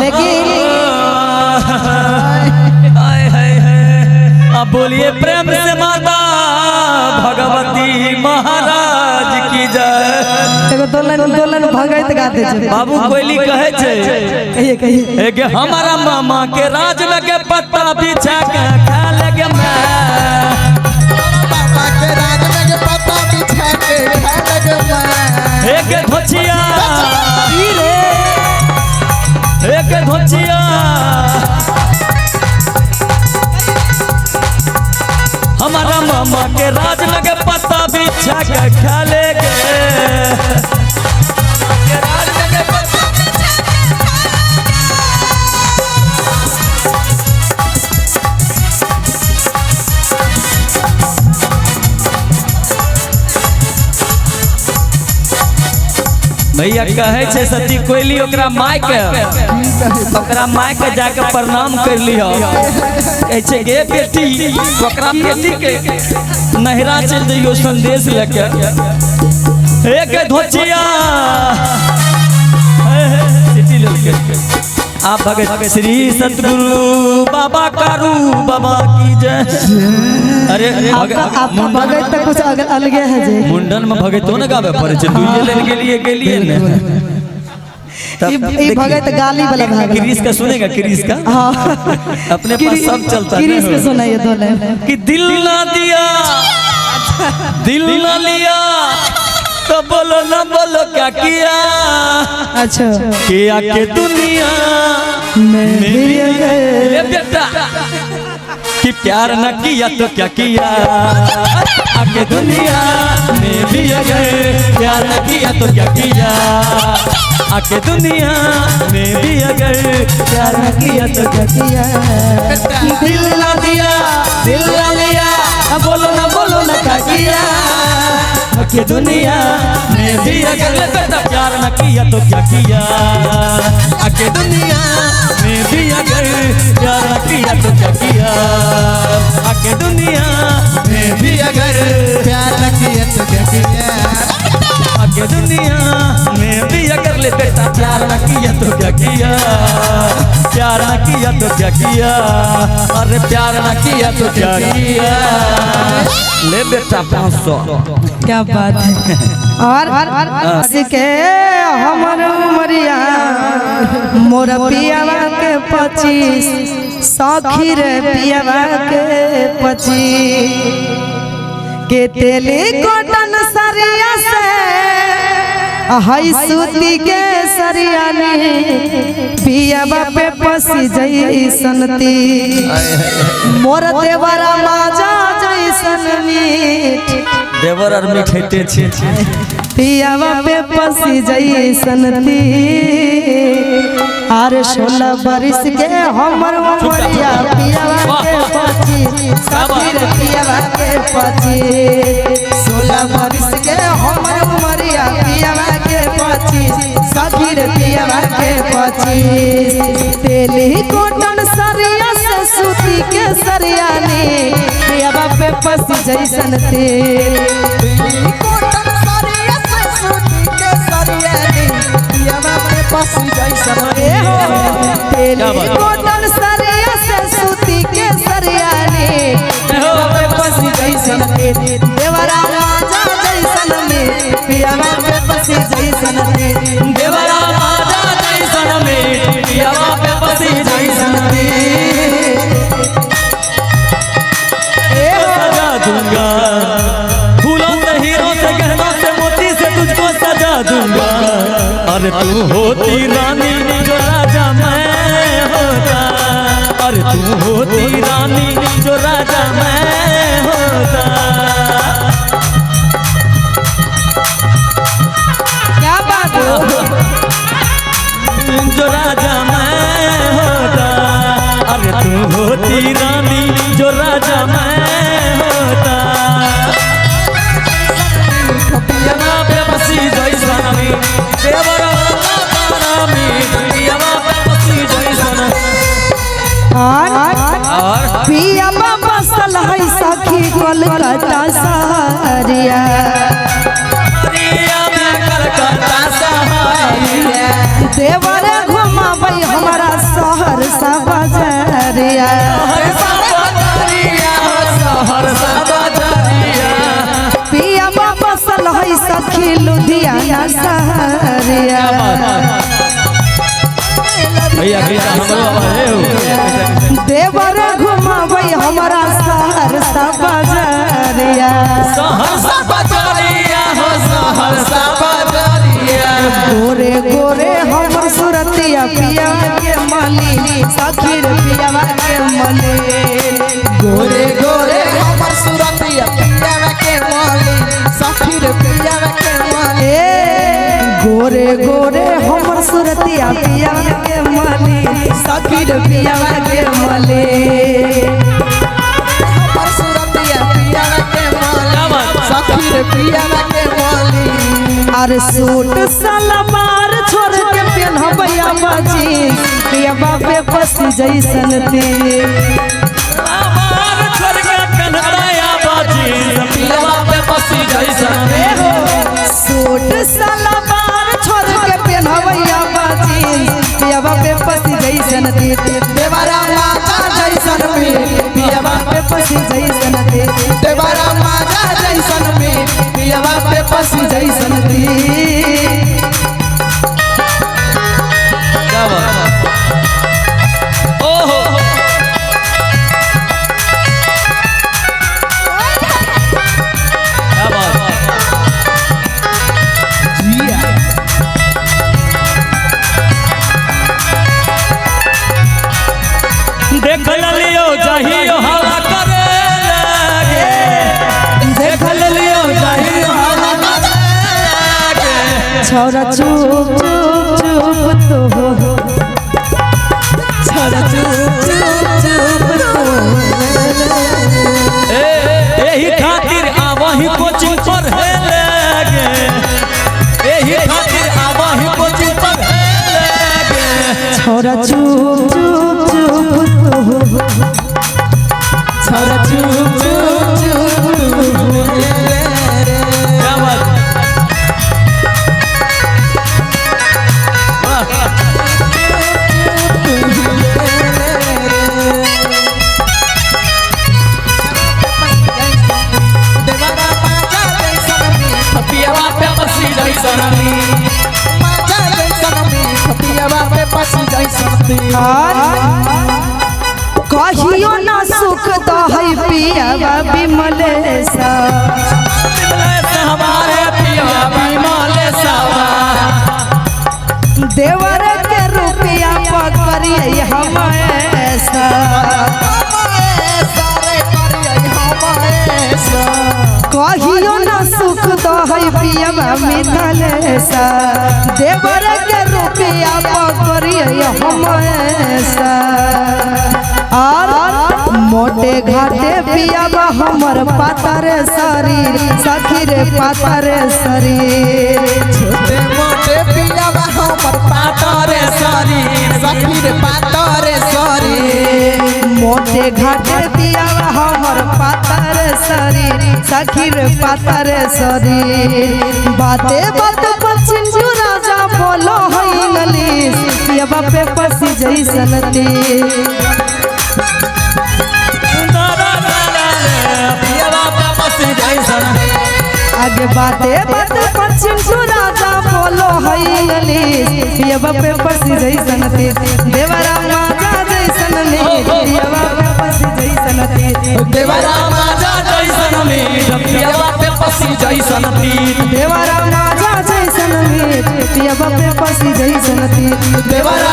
लेकिन अब बोलिए प्रेम से माता भगवती महाराज की जय। एगो दोलन भगत गाते छे बाबू कोयली कहे छे कहिए कि हमारा मामा के राज में के पत्ता बिछा के खा लगे मैं, मामा के राज में के पत्ता बिछा के खा लगे मैं। एक धोचिया एक धोचिया हमारा मामा के राज में के पत्ता बिछा के खा लेगे। भैया कहे छे सती कोयली ओकरा माय के जाके प्रणाम कर लियो। कहे छे गे बेटी ओकरा बेटी के नहरा चल जइयो संदेश लेके। एक धोचिया चिट्ठी लेके आप भगत श्री सतगुरु बाबा कारू बाबा की जय। अरे भगत तक कुछ अलग है जे मुंडन में भगतो न गावे पड़े छे दुइये लेन के लिए ने ये भगत गाली वाला भाग क्रिस का सुनेगा क्रिस का। हां अपने पास सब चलता है क्रिस के सुनाइए दोले कि दिल ना दिया दिल ना लिया तो बोलो ना बोलो क्या किया। अच्छा किया के दुनिया में ए बेटा कि प्यार न किया तो क्या किया। आके दुनिया में भी अगर प्यार न किया तो क्या किया। आके दुनिया में भी अगर प्यार न किया तो क्या किया। दिल ना दिया दिल ना लिया बोलो ना क्या किया। आके दुनिया में भी अगर बेटा प्यार न किया तो क्या किया। आके दुनिया में भी अगर प्यार न किया तो क्या किया। आके दुनिया में भी अगर प्यार न किया तो क्या किया। आके दुनिया में भी अगर ले बेटा प्यार न किया तो क्या किया। प्यार न किया तो क्या किया। अरे प्यार न किया तो क्या किया। ले बेटा 500 क्या बात है। और के हमर उमरिया मोर पियावा के 25 सखी रे पियावा के 25 के तेली कॉटन सरिया से हाई सूती के सरिया ने पियावा पे पसी जैसनती मोर देवरा माजा जैसन मीठ देवर और मिठैते छे पियावा पे पसी जैसनती आरे 16 बरिस के हमर उमरिया पियावा के 25 सखी रे पियावा के 25 16 बरिस के हमर उमरिया पियावा के 25 सखी रे पियावा के 25 तेली कॉटन सरिया से सूती के सरिया ने पियावा पे पसी जैसन तेली कॉटन सरिया से सूती के सरिया ने पियावा पे पसी जैसन तेली कॉटन सरिया से सूती के सरिया ने पियावा पे पसी जैसन देवरा राजा जैसन में पियावा पे पसी जैसन देवरा राजा जैसन में पियावा पे पसी जैसन सजा दूंगा फूलों से हीरों से गहनों से मोती से तुझको सजा दूंगा। अरे तू होती रानी जो राजा मैं होता। अरे तू होती रानी जो राजा मैं होता। क्या बात है जो राजा मैं होता। अरे तू होती रानी जो राजा मैं होता। पियावा पे बसी जैसन देवरा रानी पियावा पे बसी जैसन। और पियावा बसल है सखी कोलकाता सहरिया कलकत्ता सहरिया देवर घुमाबै हमारा सखी लुधियाना सहरिया भैया गीता हमरो आवाज हो देवर घुमावे हमरा सहरसा बाजारिया सहरसा बाजारिया हो सहरसा बाजारिया गोरे गोरे हमर सुरतिया पिया के मली सखी रे पियावा के मली गोरे गोरे हमर सुरतिया पियावा के माली सखी रे पियावा के माली गोरे गोरे हमर सुरतिया पियावा के मली सखी रे पियावा के मली हमर सुरतिया पियावा के माली सखी रे पियावा के माली अरे सूट सलवार छोड़ के पहनबैया बाजी पियावा पे पसी जैसन ती आवार छोड़ के कन्हैया बाजी पियावा पे पसी जैसन सूट सलवार छोड़ के पहनबैया बाजी पियावा पे पसी जैसन ती देवरा माता जैसन में पियावा पे पसी जैसन ती देवरा माता जैसन में पियावा पे पसी जैसन ती क्या बात ओहो क्या बात देख लियो जहियो हवा करे लगे देख लियो जहियो हवा करे लगे छोरा चुप चुप चुप तो हो छोरा चुप चुप चुप तो एही खातिर आवही कोचिंग पढ़े लगे एही खातिर आवही कोचिंग पढ़े लगे छोरा चुप चुप चुप तो हो छोरा चुप चुप चुप क्या बात वाह देवरा माता जैसन में पियावा पे पसी जैसन माता जैसन में पियावा पे पसी जैसन कहियो ना सुख तो है पियावा बिमलेसा हमारे पियावा बिमले सावा देवर के रुपया पकड़िए हम ऐसा कहियो ना सुख तो है पियावा मिथलेसा देवर के रुपया पकड़िए हम ऐसा और मोटे घाटे पियावा हमर पातर शरीर सखी रे पातर शरीर छोटे मोटे पियावा हमर पातरे शरीर सखी रे पातरे शरीर मोटे घाटे पियावा हमर पातर शरीर सखी रे पातर शरीर बाते बात पर चिंजू राजा बोलो है इंग्लिश पियावा पे पसी जैसन ती पियावा पे पसी जैसन आगे बाते बात पर चिंजू राजा बोलो है इंग्लिश पियावा पे पसी जैसन ती देवरा माता जैसन नी पियावा पे पसी जैसन ती देवरा राजा जैसन में पियावा पे पसी जैसन देवरा माता जैसन नी पियावा पे पसी जैसन ती देवरा